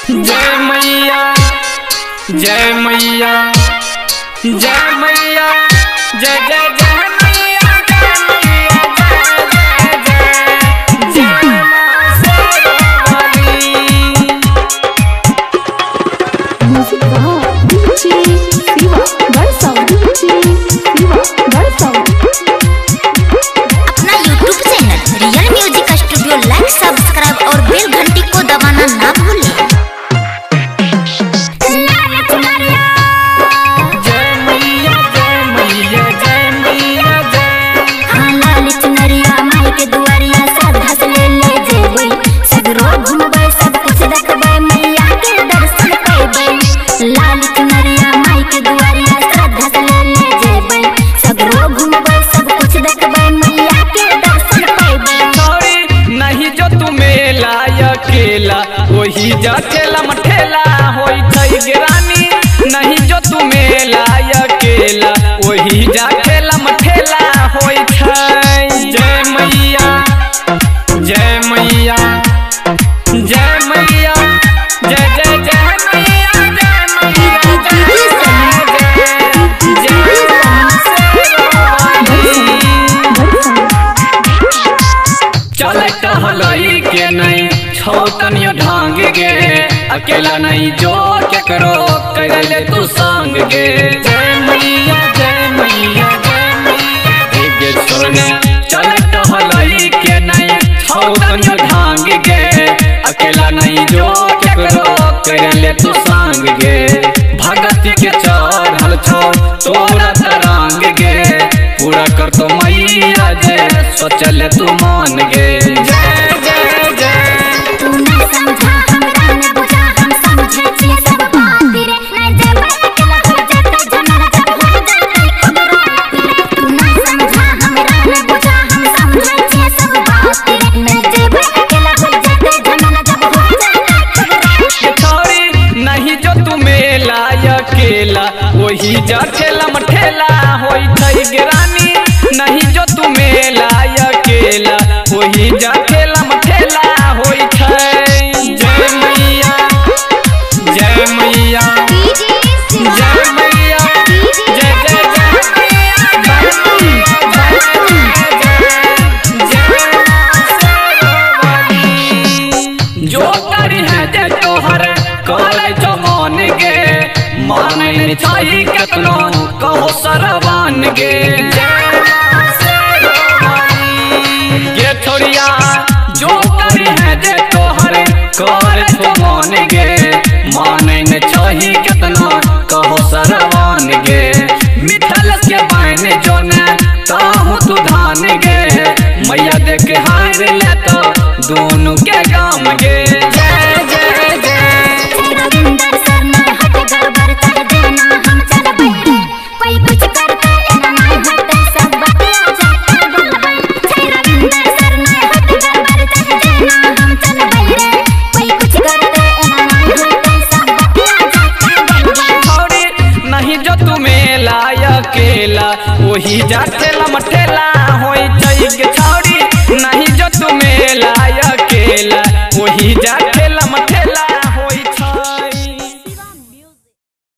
जय मैया जय मैया जय मैया जय जय जय मैया जय मैया जय जय जय मां शेरावाली। अपना YouTube channel real music studio like subscribe और बेल घंटी को दबाना ना भूलें। वही जा ठेला मठेला होई थई गिरानी नहीं जो तू मेला अकेला वही जा ठेला मठेला होई थई। जय मैया जय मैया जय मैया जय जय जय मैया जय मैया जय चले टहलई के नहीं तनियो ढांग गे अकेला नहीं जो क्या करो कर ले तू संग गे। जय मैया जय मैया जय मैया छोड़ने चले टहलई के नहीं तनियो ढांग गे अकेला नहीं जो क्या करो कर ले तू संग गे। भगती के चढ़ल छो तोरा तरंग गे पूरा कर तो मैया जय सोचले तू मान गे। जय जय जय वही जा ठेला मठेला होई थई गिरानी नहीं जो तू मेला अकेला वही जा ठेला मठेला होई थई। जय मैया जय मैया जय मैया जय जय जय जो करी है जे तोहर करे जो मन गे माने चाहिए कतनो कहो सरवान गे। ये छोड़िया जो करी है जे तोहर कर तो मन गे माने न चाहिए कतनो कहो सरवान गे। मिठल के बाने जो न ताहू तू धान गे मैया देख हार ले तो दोनों के काम गे। जय जय जय वही जा ठेला मठेला होई थई